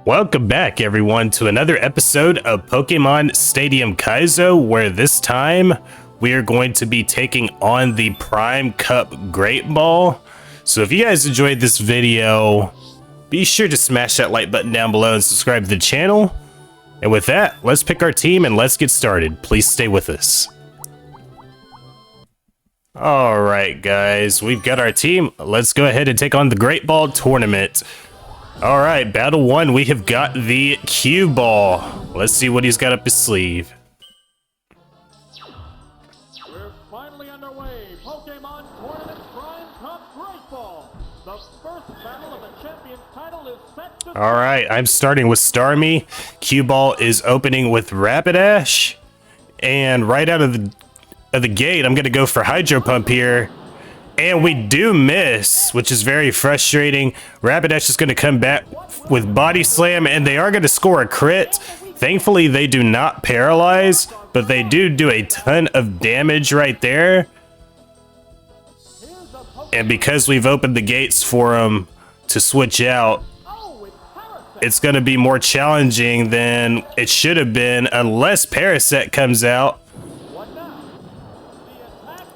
Welcome back, everyone, to another episode of Pokémon Stadium Kaizo, where this time we are going to be taking on the Prime Cup Great Ball. So if you guys enjoyed this video, be sure to smash that like button down below and subscribe to the channel. And with that, let's pick our team and let's get started. Please stay with us. Alright guys, we've got our team. Let's go ahead and take on the Great Ball tournament. Alright, battle one, we have got the Cueball. Let's see what he's got up his sleeve. We're finally underway. Pokémon Tournament Prime Cup Great Ball. The first battle of the champion's title is set to... Alright, I'm starting with Starmie. Cueball is opening with Rapidash. And right out of the gate, I'm going to go for Hydro Pump here. And we do miss, which is very frustrating. Rapidash is going to come back with Body Slam, and they are going to score a crit. Thankfully, they do not paralyze, but they do a ton of damage right there. And because we've opened the gates for them to switch out, it's going to be more challenging than it should have been unless Parasect comes out.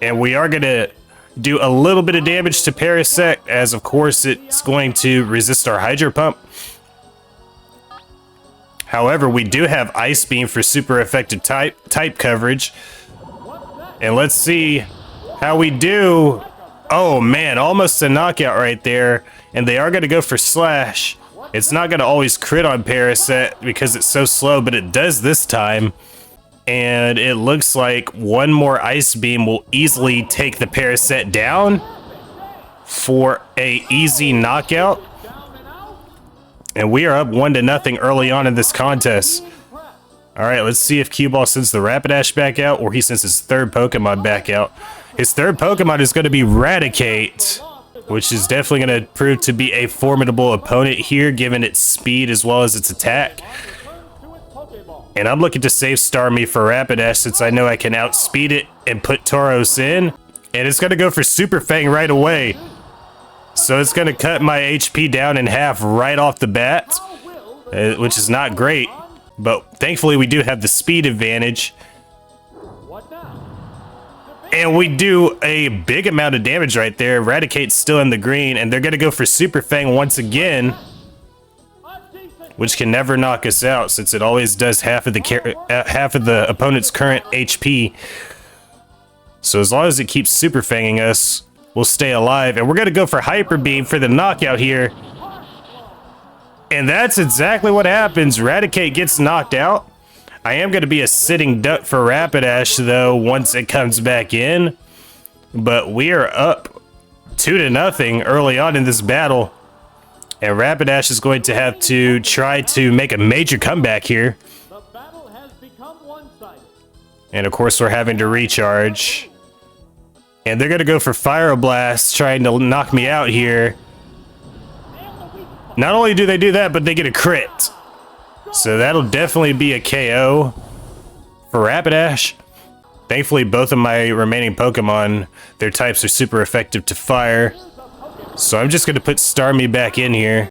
And we are going to do a little bit of damage to Parasect, as of course it's going to resist our Hydro Pump. However, we do have Ice Beam for super effective type coverage. And let's see how we do. Oh man, almost a knockout right there. And they are going to go for Slash. It's not going to always crit on Parasect because it's so slow, but it does this time. And it looks like one more Ice Beam will easily take the Parasect down for a easy knockout. And we are up 1-0 early on in this contest. Alright, let's see if Cueball sends the Rapidash back out or he sends his third Pokemon back out. His third Pokemon is going to be Raticate, which is definitely going to prove to be a formidable opponent here, given its speed as well as its attack. And I'm looking to save Starmie for Rapidash since I know I can outspeed it and put Tauros in. And it's going to go for Super Fang right away. So it's going to cut my HP down in half right off the bat, which is not great. But thankfully we do have the speed advantage. And we do a big amount of damage right there. Raticate's still in the green, and they're going to go for Super Fang once again, which can never knock us out since it always does half of the opponent's current HP. So as long as it keeps Super Fanging us, we'll stay alive. And we're going to go for Hyper Beam for the knockout here. And that's exactly what happens. Raticate gets knocked out. I am going to be a sitting duck for Rapidash though once it comes back in. But we are up 2-0 early on in this battle. And Rapidash is going to have to try to make a major comeback here. The battle has become one-sided. And of course we're having to recharge. And they're going to go for Fire Blast, trying to knock me out here. Not only do they do that, but they get a crit. So that'll definitely be a KO for Rapidash. Thankfully, both of my remaining Pokemon, their types are super effective to fire. So I'm just going to put Starmie back in here.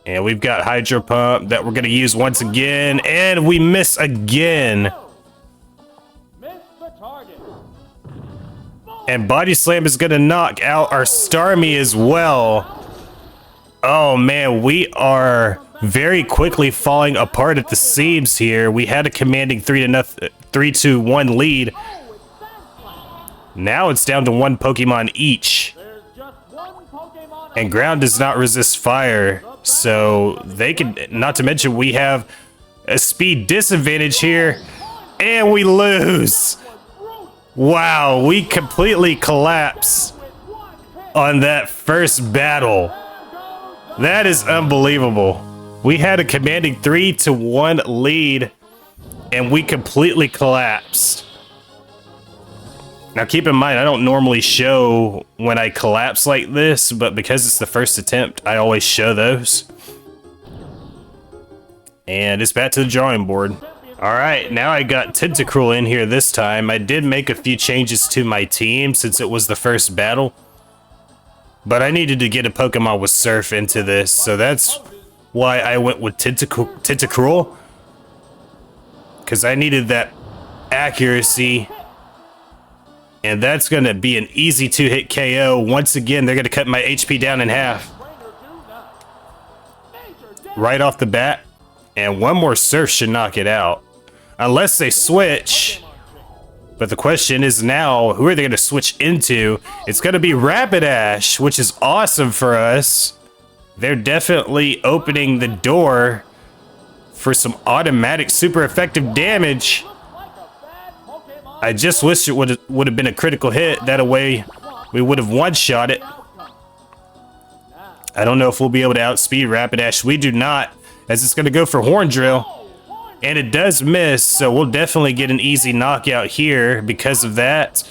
And we've got Hydro Pump that we're going to use once again. And we miss again. And Body Slam is going to knock out our Starmie as well. Oh man, we are very quickly falling apart at the seams here. We had a commanding 3-1 lead. Now it's down to one Pokemon each. And ground does not resist fire, so they can, not to mention we have a speed disadvantage here, and we lose. Wow, we completely collapse on that first battle. That is unbelievable. We had a commanding 3-1 lead, and we completely collapsed. Now keep in mind, I don't normally show when I collapse like this, but because it's the first attempt, I always show those. And it's back to the drawing board. Alright, now I got Tentacruel in here this time. I did make a few changes to my team since it was the first battle. But I needed to get a Pokemon with Surf into this, so that's why I went with Tentacruel. Because I needed that accuracy. And that's going to be an easy 2-hit KO. Once again, they're going to cut my HP down in half. Right off the bat. And one more surf should knock it out. Unless they switch. But the question is now, who are they going to switch into? It's going to be Rapidash, which is awesome for us. They're definitely opening the door for some automatic super effective damage. I just wish it would have been a critical hit. That way we would have one-shot it. I don't know if we'll be able to outspeed Rapidash. We do not, as it's going to go for Horn Drill. And it does miss, so we'll definitely get an easy knockout here because of that.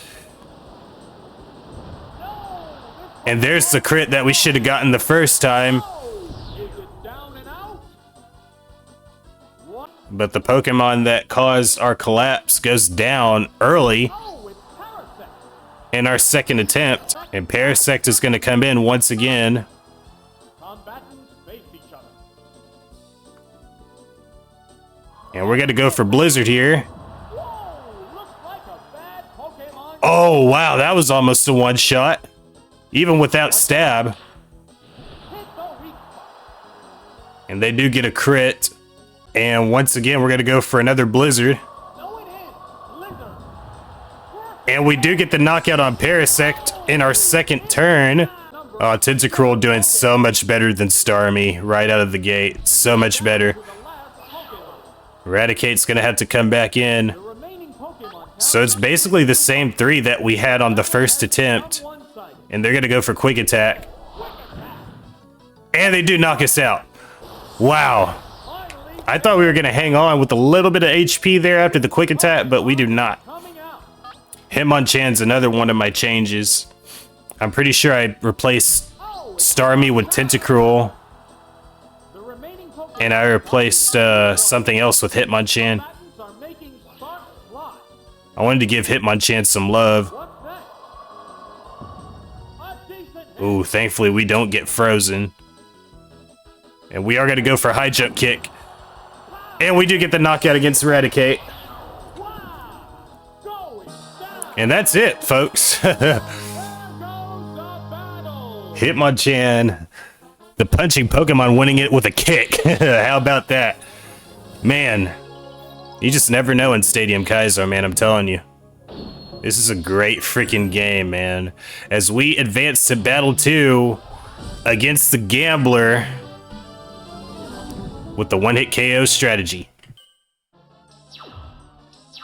And there's the crit that we should have gotten the first time. But the Pokemon that caused our collapse goes down early in our second attempt. And Parasect is going to come in once again. And we're going to go for Blizzard here. Oh, wow, that was almost a one-shot. Even without stab. And they do get a crit. And once again, we're going to go for another Blizzard. And we do get the knockout on Parasect in our second turn. Oh, Tentacruel doing so much better than Starmie right out of the gate. So much better. Eradicate's going to have to come back in. So it's basically the same three that we had on the first attempt. And they're going to go for Quick Attack. And they do knock us out. Wow. I thought we were going to hang on with a little bit of HP there after the Quick Attack, but we do not. Hitmonchan's another one of my changes. I'm pretty sure I replaced Starmie with Tentacruel. And I replaced something else with Hitmonchan. I wanted to give Hitmonchan some love. Ooh, thankfully we don't get frozen. And we are going to go for High Jump Kick. And we do get the knockout against Eradicate. And that's it, folks. Hitmonchan, the punching Pokemon, winning it with a kick. How about that? Man, you just never know in Stadium Kaizo, man, I'm telling you. This is a great freaking game, man. As we advance to Battle 2 against the Gambler with the one-hit KO strategy.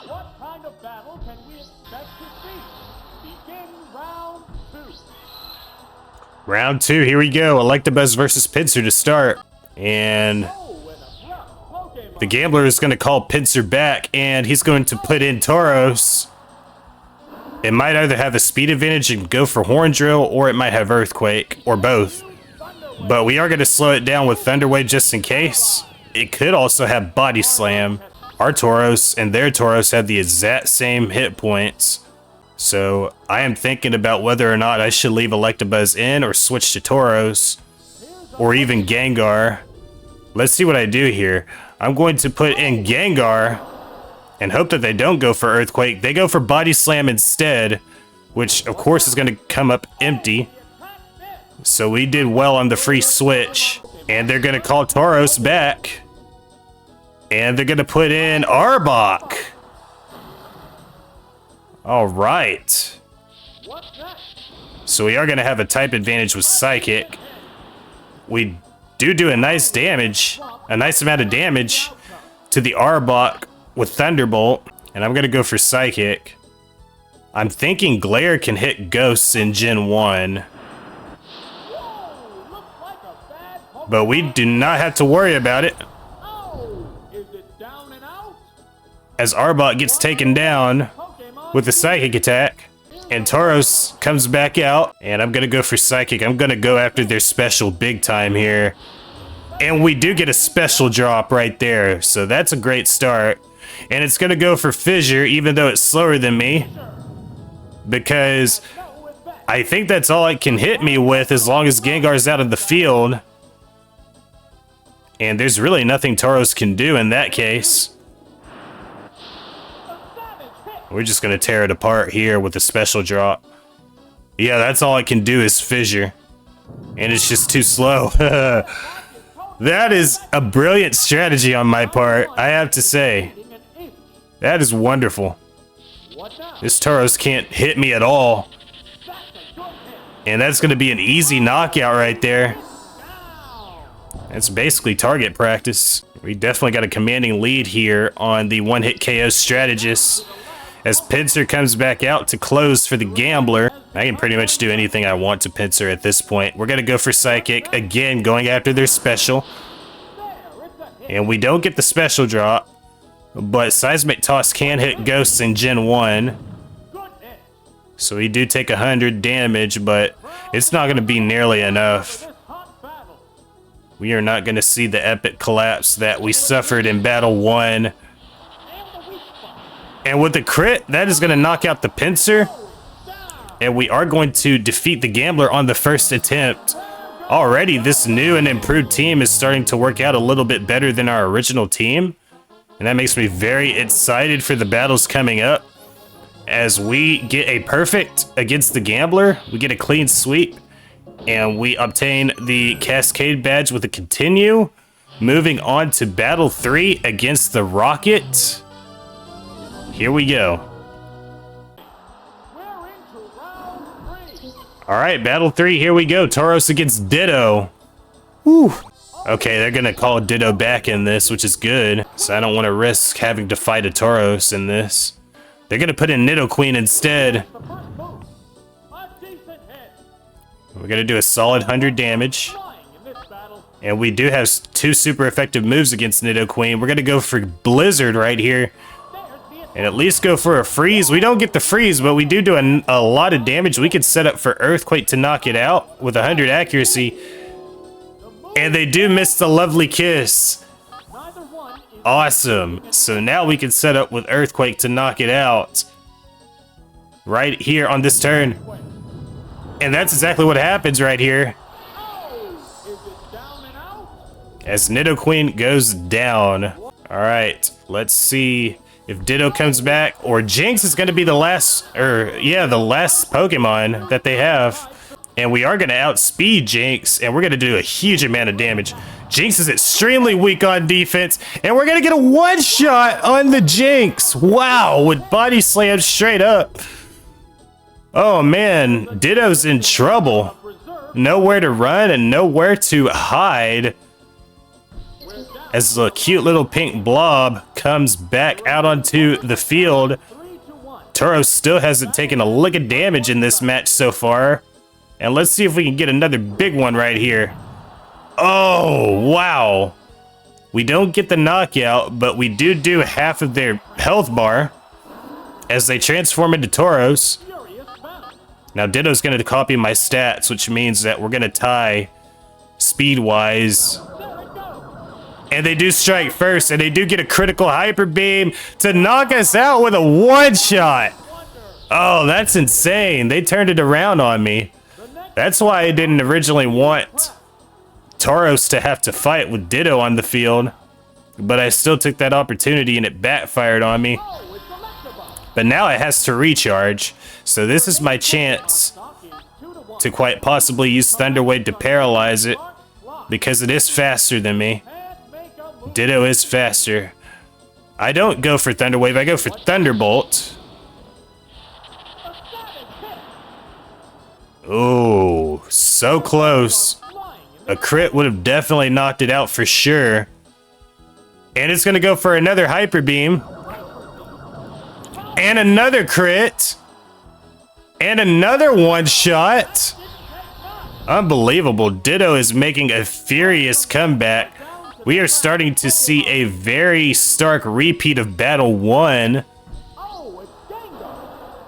What kind of battle can we expect to see? Begin round 2. Round 2, here we go. Electabuzz versus Pinsir to start. And the Gambler is going to call Pinsir back, and he's going to put in Tauros. It might either have a speed advantage and go for Horn Drill, or it might have Earthquake, or both. But we are going to slow it down with Thunder Wave just in case. It could also have Body Slam. Our Tauros and their Tauros have the exact same hit points. So I am thinking about whether or not I should leave Electabuzz in or switch to Tauros. Or even Gengar. Let's see what I do here. I'm going to put in Gengar and hope that they don't go for Earthquake. They go for Body Slam instead, which of course is going to come up empty. So we did well on the free switch. And they're going to call Tauros back. And they're going to put in Arbok. All right. So we are going to have a type advantage with Psychic. We do a nice damage, a nice amount of damage to the Arbok with Thunderbolt. And I'm going to go for Psychic. I'm thinking Glare can hit Ghosts in Gen 1. But we do not have to worry about it. As Arbok gets taken down with a Psychic attack. And Tauros comes back out. And I'm going to go for Psychic. I'm going to go after their special big time here. And we do get a special drop right there. So that's a great start. And it's going to go for Fissure, even though it's slower than me. Because I think that's all it can hit me with as long as Gengar's out of the field. And there's really nothing Tauros can do in that case. We're just gonna tear it apart here with a special drop. Yeah, that's all it can do is fissure. And it's just too slow. That is a brilliant strategy on my part, I have to say. That is wonderful. This Tauros can't hit me at all. And that's gonna be an easy knockout right there. That's basically target practice. We definitely got a commanding lead here on the one-hit KO strategist. As Pinsir comes back out to close for the Gambler. I can pretty much do anything I want to Pinsir at this point. We're gonna go for Psychic, again going after their special. And we don't get the special drop, but Seismic Toss can hit Ghosts in Gen 1. So we do take 100 damage, but it's not gonna be nearly enough. We are not gonna see the epic collapse that we suffered in Battle 1. And with the crit, that is going to knock out the Pinsir. And we are going to defeat the Gambler on the first attempt. Already, this new and improved team is starting to work out a little bit better than our original team. And that makes me very excited for the battles coming up. As we get a perfect against the Gambler, we get a clean sweep. And we obtain the Cascade badge with a continue. Moving on to Battle 3 against the Rocket. Here we go. Alright, Battle 3, here we go. Tauros against Ditto. Whew. Okay, they're gonna call Ditto back in this, which is good. So I don't want to risk having to fight a Tauros in this. They're gonna put in Nidoqueen instead. We're gonna do a solid 100 damage. And we do have 2 super effective moves against Nidoqueen. We're gonna go for Blizzard right here. And at least go for a freeze. We don't get the freeze, but we do a lot of damage. We could set up for Earthquake to knock it out with 100 accuracy. And they do miss the lovely kiss. Awesome. So now we can set up with Earthquake to knock it out. Right here on this turn. And that's exactly what happens right here. As Nidoqueen goes down. Alright, let's see if Ditto comes back, or Jinx is going to be the last, the last Pokemon that they have. And we are going to outspeed Jinx, and we're going to do a huge amount of damage. Jinx is extremely weak on defense, and we're going to get a one-shot on the Jinx. Wow, with body slams straight up. Oh man, Ditto's in trouble. Nowhere to run and nowhere to hide. As the cute little pink blob comes back out onto the field. Tauros still hasn't taken a lick of damage in this match so far. And let's see if we can get another big one right here. Oh, wow. We don't get the knockout, but we do half of their health bar as they transform into Tauros. Now Ditto's going to copy my stats, which means that we're going to tie speed-wise. And they do strike first, and they do get a critical hyper beam to knock us out with a one-shot. Oh, that's insane. They turned it around on me. That's why I didn't originally want Tauros to have to fight with Ditto on the field. But I still took that opportunity, and it backfired on me. But now it has to recharge. So this is my chance to quite possibly use Thunder Wave to paralyze it, because it is faster than me. Ditto is faster. I don't go for Thunder Wave, I go for Thunderbolt. Oh, so close. A crit would have definitely knocked it out for sure. And it's gonna go for another Hyper Beam. And another crit. And another one shot. Unbelievable. Ditto is making a furious comeback. We are starting to see a very stark repeat of Battle 1.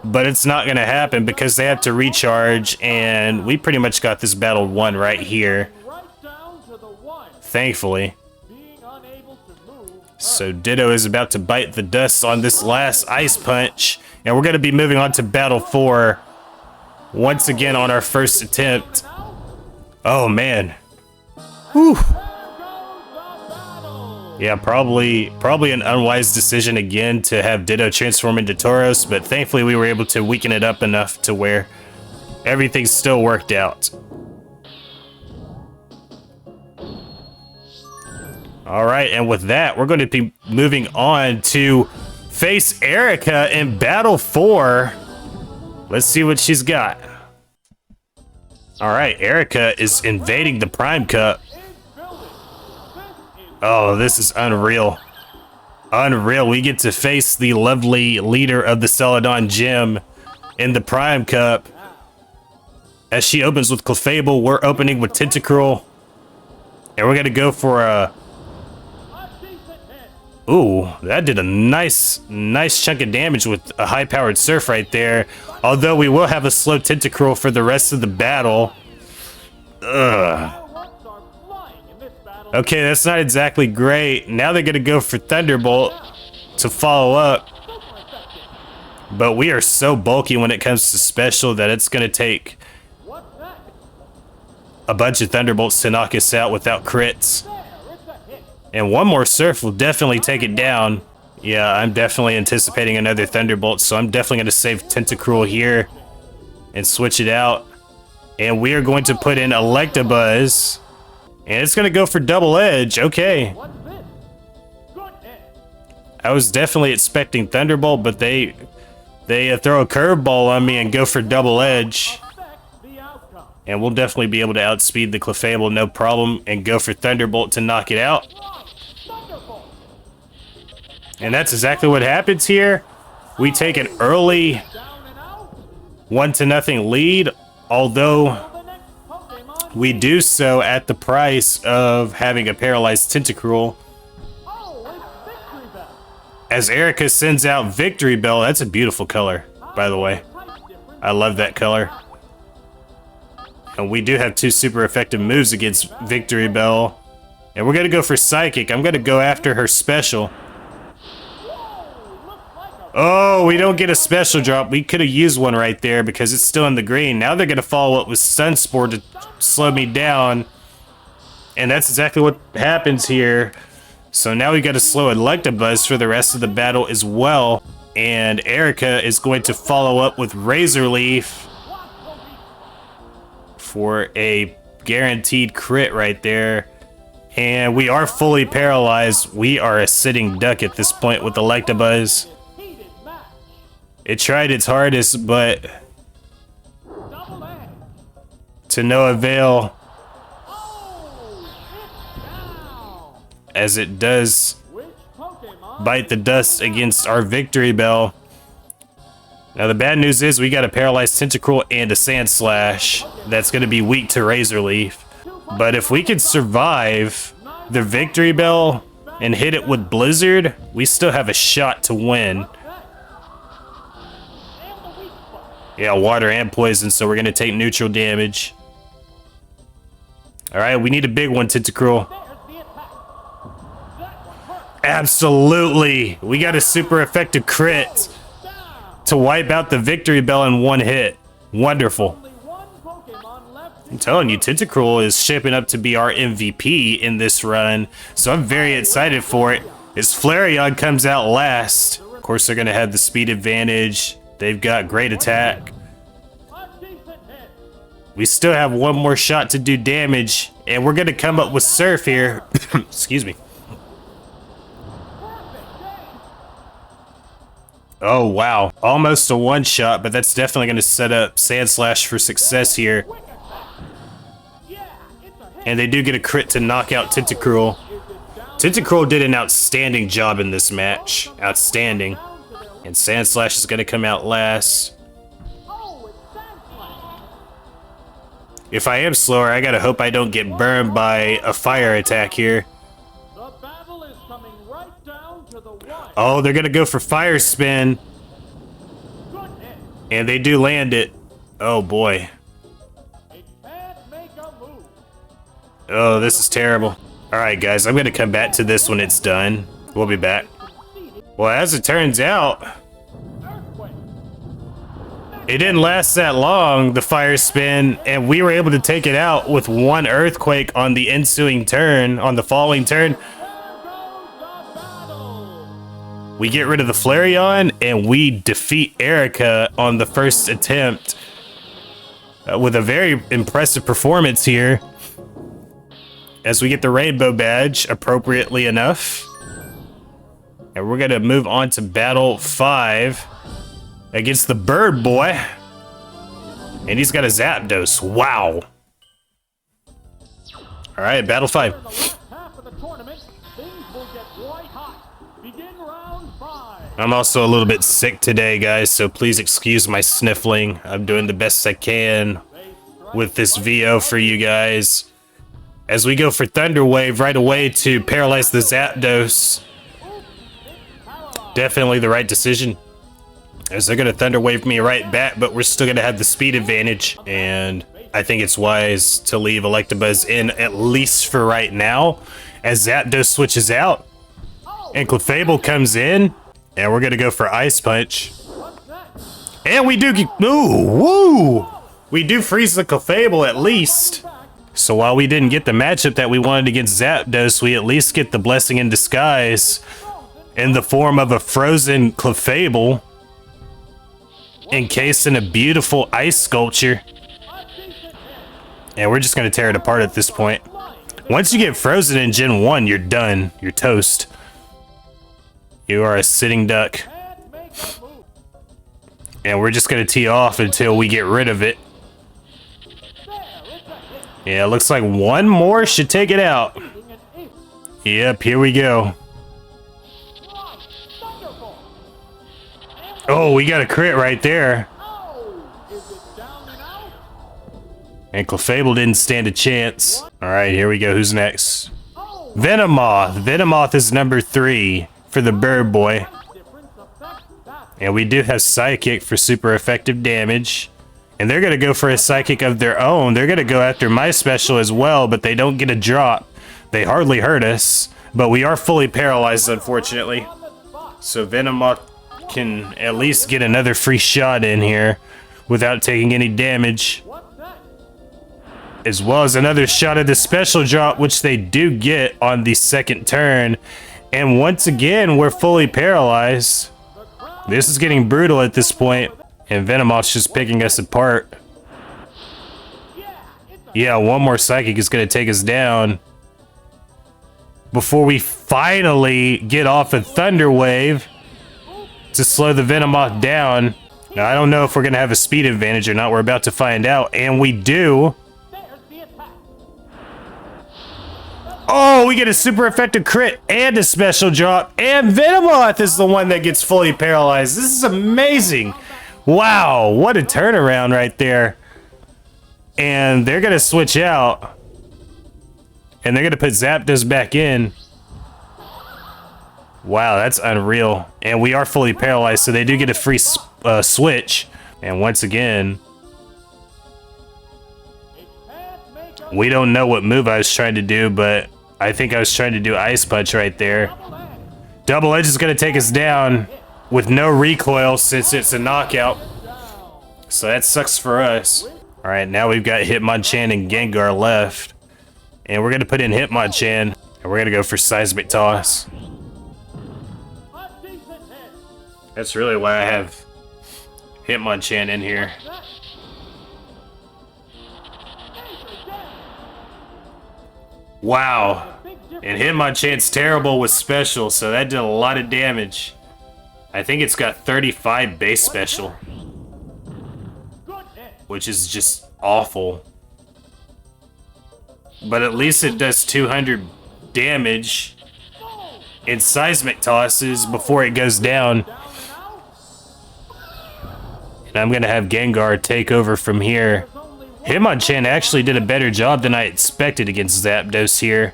But it's not going to happen because they have to recharge, and we pretty much got this Battle 1 right here. Thankfully. So Ditto is about to bite the dust on this last Ice Punch, and we're going to be moving on to Battle 4 once again on our first attempt. Oh man. Whew. Yeah, probably an unwise decision again to have Ditto transform into Tauros, but thankfully we were able to weaken it up enough to where everything still worked out. All right, and with that, we're going to be moving on to face Erika in Battle 4. Let's see what she's got. All right, Erika is invading the Prime Cup. Oh, this is unreal. Unreal. We get to face the lovely leader of the Celadon Gym in the Prime Cup. As she opens with Clefable, we're opening with Tentacruel. And we're going to go for a... Ooh, that did a nice chunk of damage with a high-powered Surf right there. Although we will have a slow Tentacruel for the rest of the battle. Ugh. Okay, that's not exactly great. Now they're going to go for Thunderbolt to follow up. But we are so bulky when it comes to special that it's going to take a bunch of Thunderbolts to knock us out without crits. And one more Surf will definitely take it down. Yeah, I'm definitely anticipating another Thunderbolt, so I'm definitely going to save Tentacruel here and switch it out. And we are going to put in Electabuzz. And it's going to go for Double Edge. Okay. I was definitely expecting Thunderbolt, but they throw a curveball on me and go for Double Edge. And we'll definitely be able to outspeed the Clefable, no problem, and go for Thunderbolt to knock it out. And that's exactly what happens here. We take an early 1-0 lead, although we do so at the price of having a paralyzed Tentacruel. As Erika sends out Victory Bell. That's a beautiful color, by the way. I love that color. And we do have 2 super effective moves against Victory Bell. And we're going to go for Psychic. I'm going to go after her special. Oh, we don't get a special drop. We could have used one right there because it's still in the green. Now they're going to follow up with Sunspore to slow me down. And that's exactly what happens here. So now we got to slow Electabuzz for the rest of the battle as well. And Erika is going to follow up with Razor Leaf for a guaranteed crit right there. And we are fully paralyzed. We are a sitting duck at this point with Electabuzz. It tried its hardest, but to no avail, as it does bite the dust against our Victory Bell. Now the bad news is we got a paralyzed Tentacruel and a Sand Slash that's going to be weak to Razor Leaf. But if we can survive the Victory Bell and hit it with Blizzard, we still have a shot to win. Yeah, water and poison, so we're going to take neutral damage. Alright, we need a big one, Tentacruel. Absolutely! We got a super effective crit to wipe out the Victory Bell in one hit. Wonderful. I'm telling you, Tentacruel is shaping up to be our MVP in this run, so I'm very excited for it. As Flareon comes out last, of course they're going to have the speed advantage. They've got great attack. We still have one more shot to do damage, and we're going to come up with Surf here. Excuse me. Oh, wow. Almost a one-shot, but that's definitely going to set up Sand Slash for success here. And they do get a crit to knock out Tentacruel. Tentacruel did an outstanding job in this match. Outstanding. And Sand Slash is going to come out last. If I am slower, I got to hope I don't get burned by a fire attack here. Oh, they're going to go for Fire Spin. And they do land it. Oh, boy. Oh, this is terrible. Alright, guys, I'm going to come back to this when it's done. We'll be back. Well, as it turns out, it didn't last that long, the Fire Spin, and we were able to take it out with one Earthquake on the ensuing turn, on the following turn. We get rid of the Flareon, and we defeat Erika on the first attempt with a very impressive performance here. As we get the Rainbow Badge, appropriately enough. And we're going to move on to Battle 5 against the Birdboy. And he's got a Zapdos. Wow. All right, Battle 5. I'm also a little bit sick today, guys, so please excuse my sniffling. I'm doing the best I can with this VO for you guys. As we go for Thunder Wave right away to paralyze the Zapdos. Definitely the right decision. As they're going to Thunder Wave me right back, but we're still going to have the speed advantage. And I think it's wise to leave Electabuzz in, at least for right now. As Zapdos switches out. And Clefable comes in. And we're going to go for Ice Punch. And we do... Ooh, woo! We do freeze the Clefable at least. So while we didn't get the matchup that we wanted against Zapdos, we at least get the blessing in disguise in the form of a frozen Clefable encased in a beautiful ice sculpture. And we're just going to tear it apart at this point. Once you get frozen in Gen 1, you're done. You're toast. You are a sitting duck. And we're just going to tee off until we get rid of it. Yeah, looks like one more should take it out. Yep, here we go. Oh, we got a crit right there. And Clefable didn't stand a chance. All right, here we go. Who's next? Venomoth. Venomoth is number 3 for the Birdboy. And we do have Psychic for super effective damage. And they're going to go for a Psychic of their own. They're going to go after my special as well, but they don't get a drop. They hardly hurt us, but we are fully paralyzed, unfortunately. So Venomoth can at least get another free shot in here without taking any damage. As well as another shot of the special drop, which they do get on the second turn. And once again, we're fully paralyzed. This is getting brutal at this point. And Venomoth's just picking us apart. Yeah, one more Psychic is going to take us down. Before we finally get off a Thunder Wave to slow the Venomoth down. Now, I don't know if we're going to have a speed advantage or not. We're about to find out. And we do. Oh, we get a super effective crit and a special drop. And Venomoth is the one that gets fully paralyzed. This is amazing. Wow, what a turnaround right there. And they're going to switch out. And they're going to put Zapdos back in. Wow, that's unreal. And we are fully paralyzed, so they do get a free switch. And once again, we don't know what move I was trying to do, but I think I was trying to do Ice Punch right there. Double Edge is going to take us down with no recoil since it's a knockout. So that sucks for us. All right, now we've got Hitmonchan and Gengar left. And we're going to put in Hitmonchan, and we're going to go for Seismic Toss. That's really why I have Hitmonchan in here. Wow. And Hitmonchan's terrible with special, so that did a lot of damage. I think it's got 35 base special, which is just awful. But at least it does 200 damage in Seismic Tosses before it goes down. And I'm going to have Gengar take over from here. Hitmonchan actually did a better job than I expected against Zapdos here.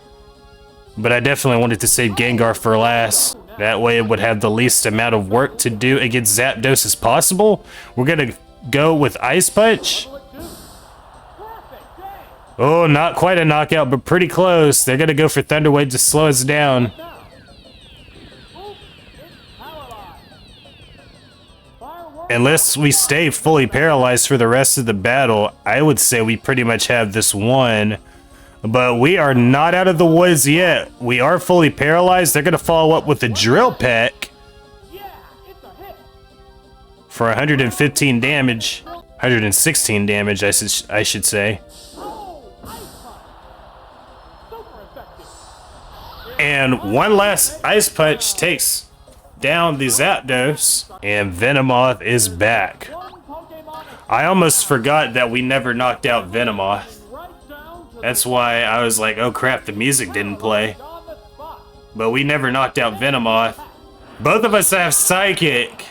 But I definitely wanted to save Gengar for last. That way it would have the least amount of work to do against Zapdos as possible. We're going to go with Ice Punch. Oh, not quite a knockout, but pretty close. They're going to go for Thunder Wave to slow us down. Unless we stay fully paralyzed for the rest of the battle, I would say we pretty much have this won. But we are not out of the woods yet. We are fully paralyzed. They're going to follow up with a Drill Peck. for 115 damage. 116 damage, I should say. And one last Ice Punch takes down the Zapdos, and Venomoth is back. I almost forgot that we never knocked out Venomoth. That's why I was like, oh crap, the music didn't play. But we never knocked out Venomoth. Both of us have Psychic.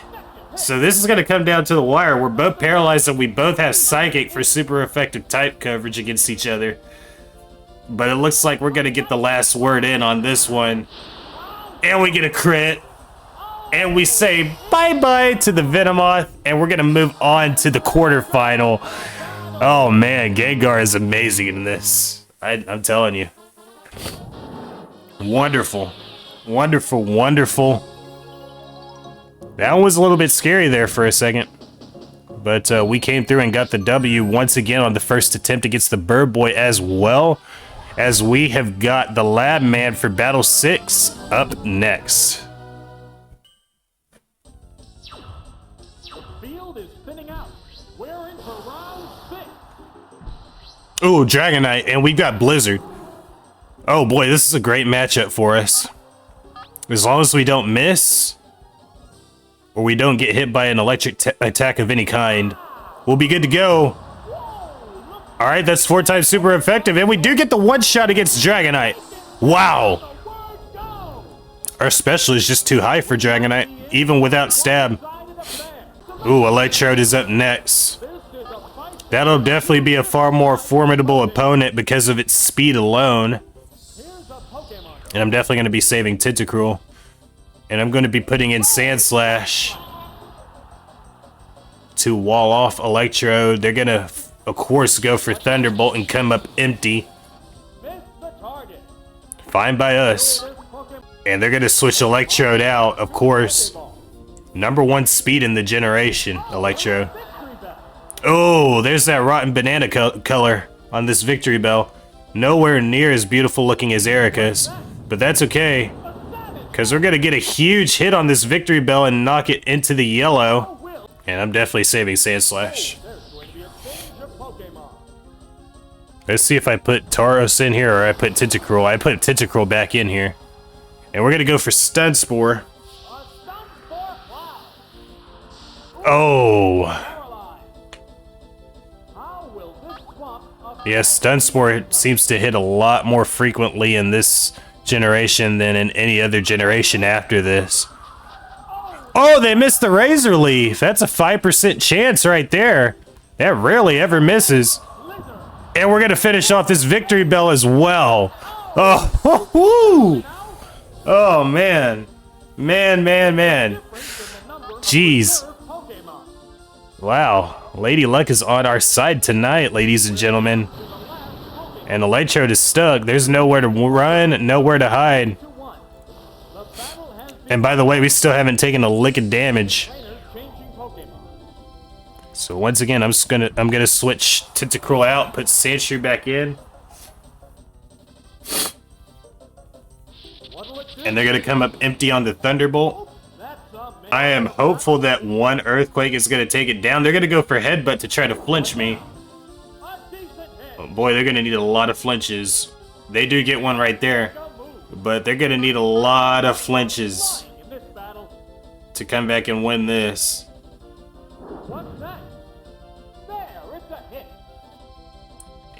So this is going to come down to the wire. We're both paralyzed and we both have Psychic for super effective type coverage against each other. But it looks like we're going to get the last word in on this one. And we get a crit. And we say bye-bye to the Venomoth. And we're going to move on to the quarterfinal. Oh man, Gengar is amazing in this. I'm telling you. Wonderful. Wonderful, wonderful. That one was a little bit scary there for a second. But we came through and got the W once again on the first attempt against the Birdboy, as well as we have got the Lab Man for Battle 6 up next. Ooh, Dragonite, and we've got Blizzard. Oh boy, this is a great matchup for us. As long as we don't miss, or we don't get hit by an electric attack of any kind, we'll be good to go. Alright, that's 4 times super effective, and we do get the one shot against Dragonite. Wow. Our special is just too high for Dragonite, even without stab. Ooh, Electrode is up next. That'll definitely be a far more formidable opponent because of its speed alone. And I'm definitely going to be saving Tentacruel. And I'm going to be putting in Sand Slash to wall off Electrode. They're going to, of course, go for Thunderbolt and come up empty. Fine by us. And they're going to switch Electrode out, of course. #1 speed in the generation, Electrode. Oh, there's that rotten banana color on this Victory Bell. Nowhere near as beautiful looking as Erika's, but that's okay, because we're going to get a huge hit on this Victory Bell and knock it into the yellow. And I'm definitely saving Sand Slash. Let's see if I put Tauros in here or I put Tentacruel. I put Tentacruel back in here. And we're going to go for Stun Spore. Oh. Yes, Stun Spore seems to hit a lot more frequently in this generation than in any other generation after this. Oh, they missed the Razor Leaf. That's a 5% chance right there. That rarely ever misses. And we're going to finish off this Victory Bell as well. Oh, whoo! Oh, man. Man. Jeez. Wow. Lady Luck is on our side tonight, ladies and gentlemen. And Electrode is stuck. There's nowhere to run, nowhere to hide. And by the way, we still haven't taken a lick of damage. So once again, I'm gonna switch Tentacruel out, put Sandshrew back in. And they're gonna come up empty on the Thunderbolt. I am hopeful that one Earthquake is going to take it down. They're going to go for Headbutt to try to flinch me. Oh boy, they're going to need a lot of flinches. They do get one right there. But they're going to need a lot of flinches to come back and win this.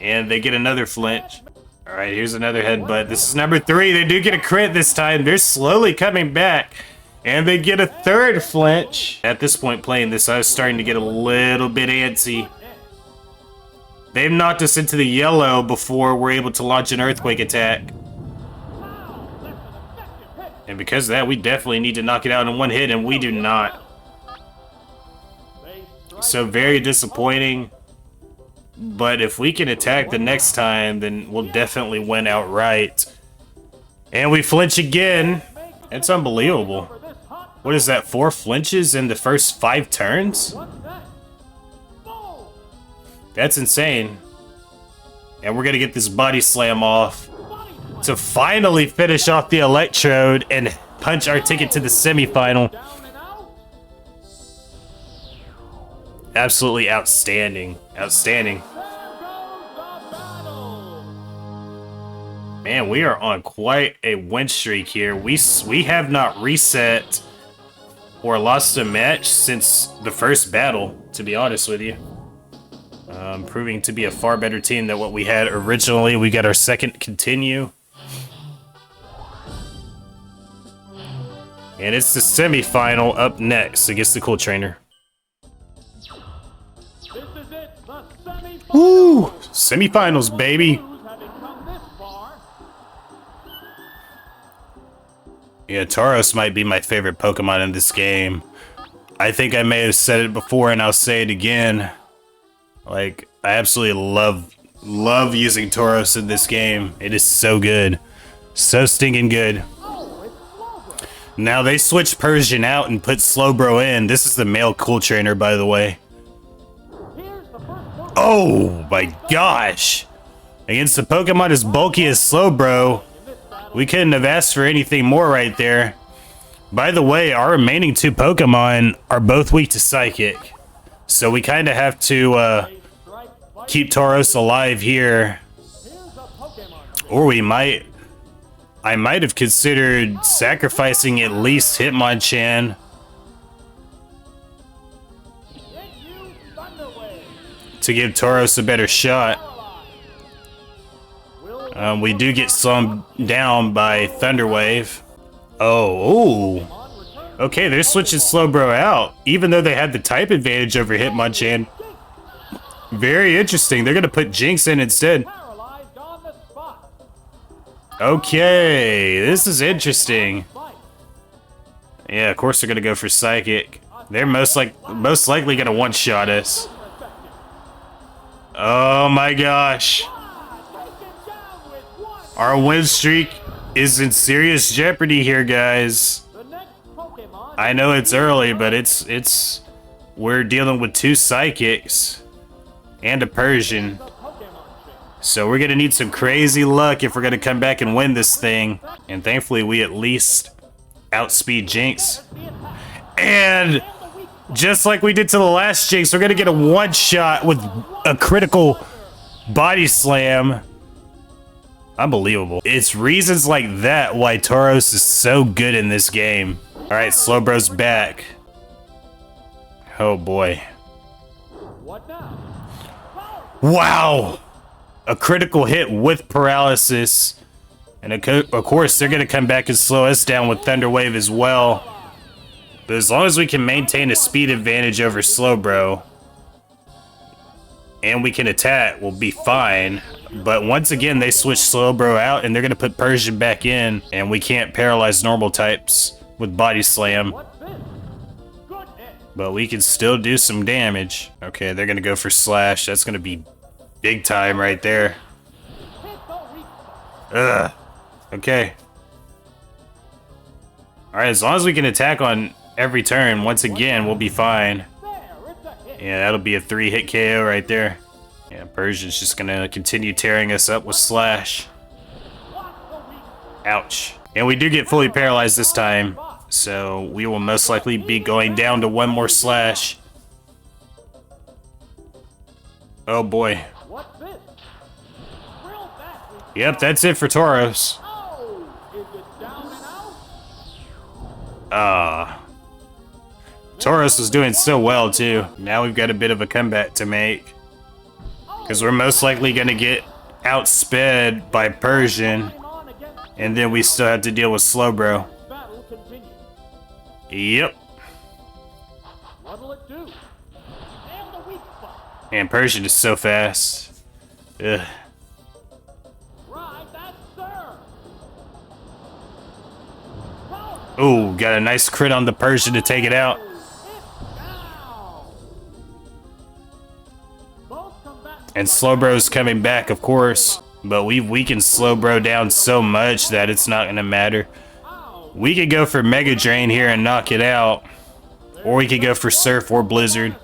And they get another flinch. Alright, here's another Headbutt. This is #3. They do get a crit this time. They're slowly coming back. And they get a third flinch. At this point playing this, I was starting to get a little bit antsy. They've knocked us into the yellow before we're able to launch an Earthquake attack. And because of that, we definitely need to knock it out in one hit, and we do not. So very disappointing. But if we can attack the next time, then we'll definitely win outright. And we flinch again. It's unbelievable. What is that, 4 flinches in the first 5 turns? That's insane. And we're gonna get this Body Slam off to finally finish off the Electrode and punch our ticket to the semifinal. absolutely outstanding. Outstanding. Man, we are on quite a win streak here. We have not reset or lost a match since the first battle, to be honest with you. Proving to be a far better team than what we had originally. We got our second continue. And it's the semifinal up next against the Cool Trainer. Woo! Semifinals, baby! Yeah, Tauros might be my favorite Pokemon in this game. I think I may have said it before and I'll say it again. Like, I absolutely love using Tauros in this game. It is so good. So stinking good. Now they switched Persian out and put Slowbro in. This is the male Cool Trainer, by the way. Oh my gosh! Against a Pokemon as bulky as Slowbro, we couldn't have asked for anything more right there. By the way, our remaining two Pokemon are both weak to Psychic. So we kind of have to keep Tauros alive here. Or I might have considered sacrificing at least Hitmonchan. To give Tauros a better shot. We do get slowed down by Thunderwave. Oh, okay, they're switching Slowbro out, even though they had the type advantage over Hitmonchan. Very interesting. They're gonna put Jinx in instead. Okay, this is interesting. Yeah, of course they're gonna go for Psychic. They're most likely gonna one-shot us. Oh my gosh. Our win streak is in serious jeopardy here, guys. I know it's early, but we're dealing with two Psychics and a Persian. So we're gonna need some crazy luck if we're gonna come back and win this thing. And thankfully we at least outspeed Jinx. And just like we did to the last Jinx, we're gonna get a one-shot with a critical body slam. Unbelievable. It's reasons like that why Tauros is so good in this game. Alright, Slowbro's back. Oh boy. Wow! A critical hit with paralysis. And of course, they're gonna come back and slow us down with Thunder Wave as well. But as long as we can maintain a speed advantage over Slowbro, and we can attack, we'll be fine. But once again, they switch Slowbro out, and they're gonna put Persian back in, and we can't paralyze normal types with Body Slam. But we can still do some damage. Okay, they're gonna go for Slash. That's gonna be big time right there. Ugh. Okay. Alright, as long as we can attack on every turn, once again, we'll be fine. Yeah, that'll be a 3-hit KO right there. Yeah, Persian's just gonna continue tearing us up with Slash. Ouch. And we do get fully paralyzed this time, so we will most likely be going down to one more Slash. Oh boy. Yep, that's it for Tauros. Tauros was doing so well too. Now we've got a bit of a comeback to make. Because we're most likely going to get outsped by Persian. And then we still have to deal with Slowbro. Yep. And Persian is so fast. Ugh. Ooh, got a nice crit on the Persian to take it out. And Slowbro's coming back, of course. But we've weakened Slowbro down so much that it's not going to matter. We could go for Mega Drain here and knock it out. Or we could go for Surf or Blizzard.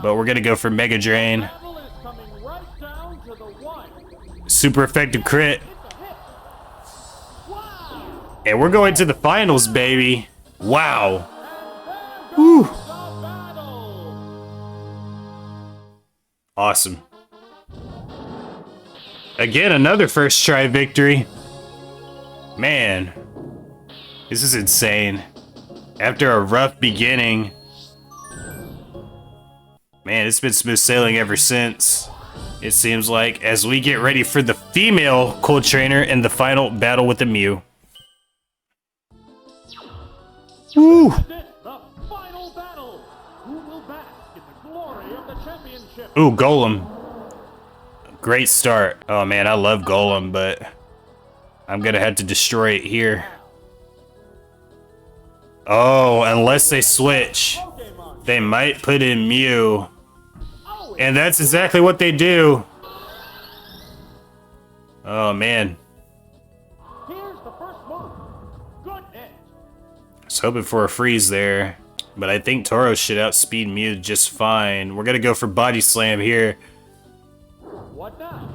But we're going to go for Mega Drain. Super effective crit. And we're going to the finals, baby. Wow. Whew. Awesome. Again, another first try victory. Man, this is insane. After a rough beginning, man, it's been smooth sailing ever since. It seems like, as we get ready for the female cool trainer in the final battle with the Mew. Woo! The final battle. Who will bask in the glory of the championship? Ooh, Golem. Great start. Oh man, I love Golem, but I'm gonna have to destroy it here. Oh, unless they switch, they might put in Mew. And that's exactly what they do. Oh man. Here's the first move. Good hit. I was hoping for a freeze there, but I think Tauros should outspeed Mew just fine. We're gonna go for Body Slam here. What now?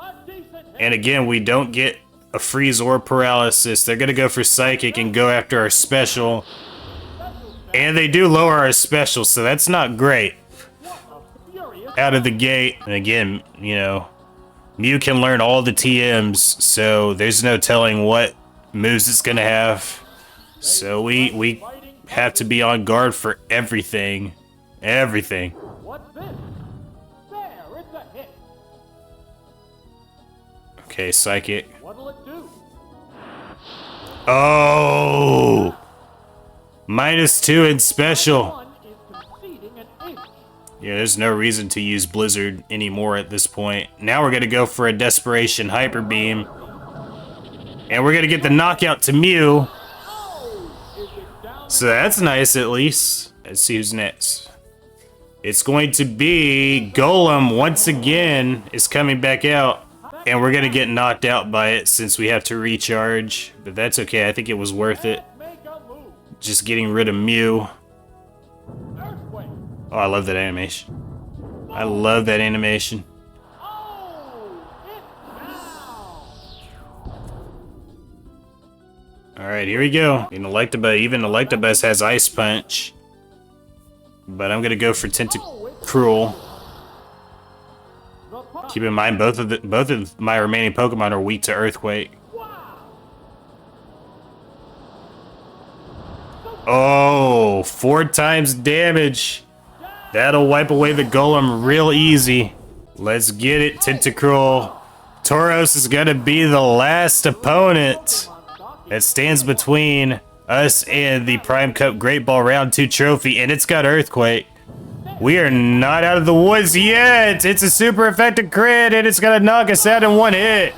A decent hit. And again, we don't get a freeze or paralysis. They're gonna go for Psychic and go after our special. And they do lower our special, so that's not great. Furious. Out of the gate. And again, you know, Mew can learn all the TMs, so there's no telling what moves it's gonna have. So we have to be on guard for everything. Everything. What's this? There, it's a hit. Okay, Psychic. What'll it do? Oh! -2 in special. One is conceding an inch. Yeah, there's no reason to use Blizzard anymore at this point. Now we're gonna go for a Desperation Hyper Beam. And we're gonna get the knockout to Mew. Oh, is it down? So that's nice at least. Let's see who's next. It's going to be Golem once again is coming back out. And we're gonna get knocked out by it since we have to recharge. But that's okay, I think it was worth it. Make a move. Just getting rid of Mew. Earthquake. Oh, I love that animation. I love that animation. Oh, it's down. Alright, here we go. Even Electabuzz has Ice Punch. But I'm gonna go for Tentacruel. Keep in mind, both of my remaining Pokemon are weak to Earthquake. Oh, 4 times damage. That'll wipe away the Golem real easy. Let's get it, Tentacruel. Tauros is gonna be the last opponent that stands between us and the Prime Cup Great Ball Round 2 trophy, and it's got Earthquake. We are not out of the woods yet. It's a super effective crit, and it's gonna knock us out in one hit.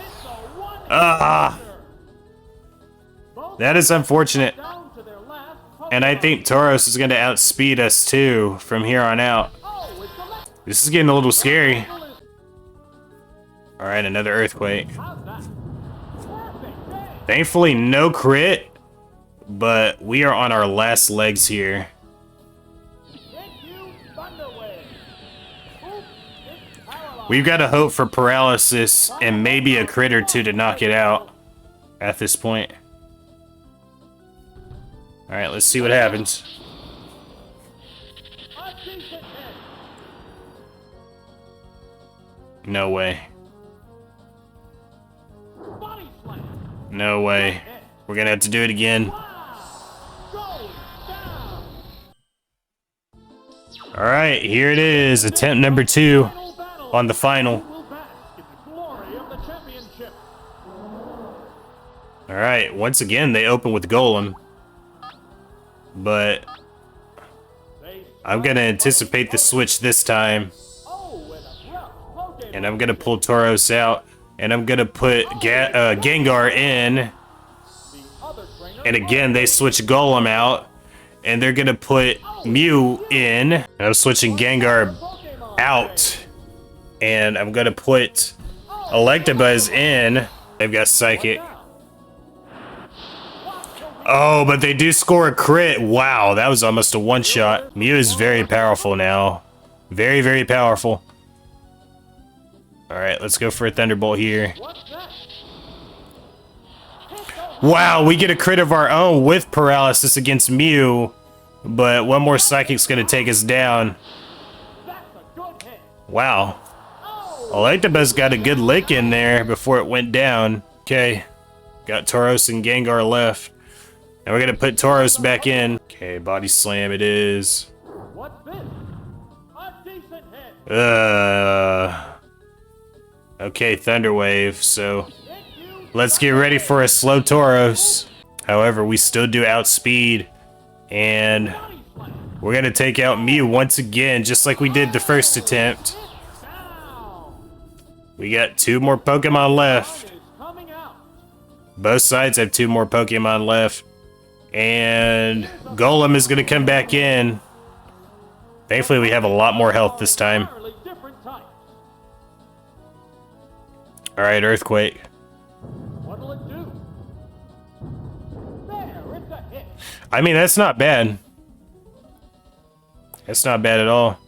Ah, that is unfortunate. Down to their last And I think Tauros is gonna outspeed us too from here on out. Oh, it's the left. This is getting a little scary. All right, another Earthquake. How's that? Perfect. Hey. Thankfully, no crit, but we are on our last legs here. Thank you, Thunderwave. Oops, it's paralyzed. We've got to hope for paralysis and maybe a crit or two to knock it out at this point. All right, let's see what happens. A decent hit. No way. Body slam. No way. We're gonna have to do it again. Goes down. All right, here it is, attempt number 2 Final battle. on the final. Will bask in the glory of the championship. All right, once again, they open with Golem. But They I'm gonna anticipate the switch this time. oh, with a rough Pokemon. And I'm gonna pull Tauros out. And I'm gonna put Gengar in. The other trainer. And again, they switch Golem out. And they're gonna put Mew in. And I'm switching Gengar Pokemon. out. And I'm gonna put Electabuzz in. They've got Psychic. Oh, but they do score a crit. Wow, that was almost a one-shot. Mew is very powerful now. Very, very powerful. Alright, let's go for a Thunderbolt here. What's that? Wow, we get a crit of our own with paralysis against Mew. But one more Psychic's gonna take us down. That's a good hit. Wow. Electabuzz got a good lick in there before it went down. Okay. Got Tauros and Gengar left. And we're gonna put Tauros back in. Okay, body slam it is. What's this? A decent hit. Okay, Thunder Wave, so let's get ready for a slow Tauros. However, we still do outspeed. And we're gonna take out Mew once again, just like we did the first attempt. We got 2 more Pokemon left. Both sides have 2 more Pokemon left. And Golem is gonna come back in. Thankfully, we have a lot more health this time. Alright, Earthquake. What'll it do? There, it's a hit. I mean, that's not bad. That's not bad at all.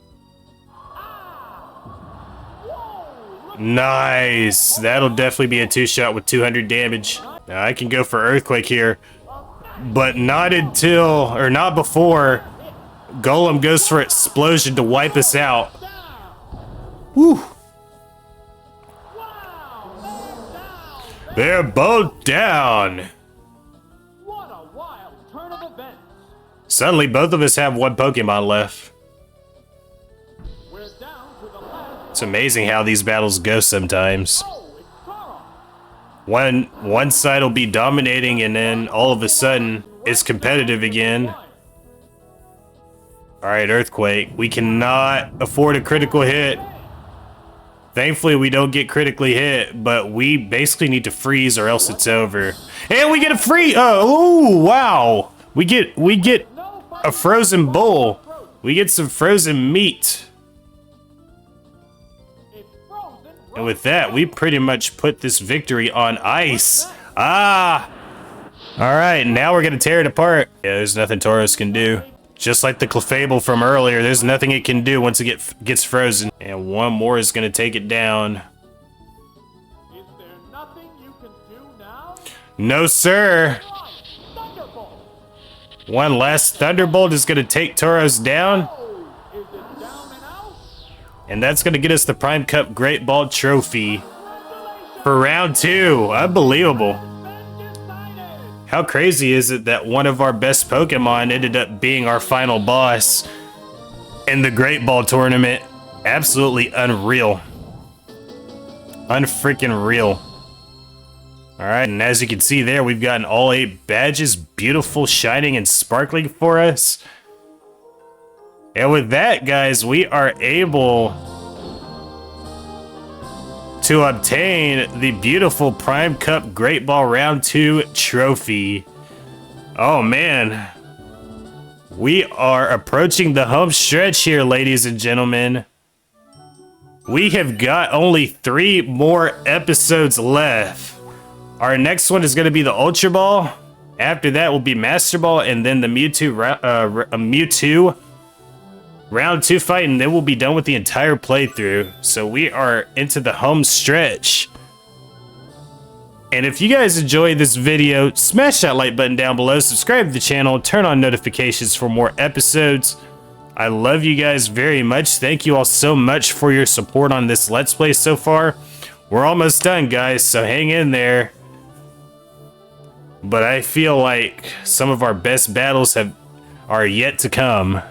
Nice. That'll definitely be a 2-shot with 200 damage. Now, I can go for Earthquake here. But not until, or not before, Golem goes for Explosion to wipe us out. Whew. They're both down. What a wild turn of events. Suddenly, both of us have 1 Pokemon left. We're down to the last. It's amazing how these battles go sometimes. Oh, it's Zorro. One side will be dominating, and then all of a sudden, it's competitive again. Alright, Earthquake. We cannot afford a critical hit. Thankfully, we don't get critically hit, but we basically need to freeze or else it's over. And we get a free. Oh, wow! We get a frozen bowl. We get some frozen meat. And with that, we pretty much put this victory on ice. Ah! All right, now we're gonna tear it apart. Yeah, there's nothing Tauros can do. Just like the Clefable from earlier, there's nothing it can do once it gets frozen. And 1 more is gonna take it down. Is there nothing you can do now? No, sir. Thunderbolt. 1 last Thunderbolt is gonna take Tauros down. Oh, is it down and out? And that's gonna get us the Prime Cup Great Ball Trophy for round 2. Unbelievable. How crazy is it that one of our best Pokemon ended up being our final boss in the Great Ball tournament? Absolutely unreal. Unfreaking real. Alright, and as you can see there, we've gotten all 8 badges, beautiful, shining, and sparkling for us. And with that, guys, we are able to obtain the beautiful Prime Cup Great Ball Round 2 trophy. Oh man. We are approaching the home stretch here, ladies and gentlemen. We have got only 3 more episodes left. Our next one is going to be the Ultra Ball. After that will be Master Ball, and then the Mewtwo Round 2 fight, and then we'll be done with the entire playthrough. So we are into the home stretch. And if you guys enjoyed this video, smash that like button down below, subscribe to the channel, turn on notifications for more episodes. I love you guys very much. Thank you all so much for your support on this Let's Play so far. We're almost done, guys, so hang in there. But I feel like some of our best battles are yet to come.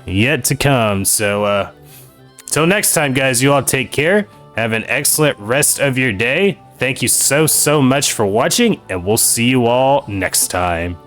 So, till next time, guys, you all take care. Have an excellent rest of your day. Thank you so much for watching, and we'll see you all next time.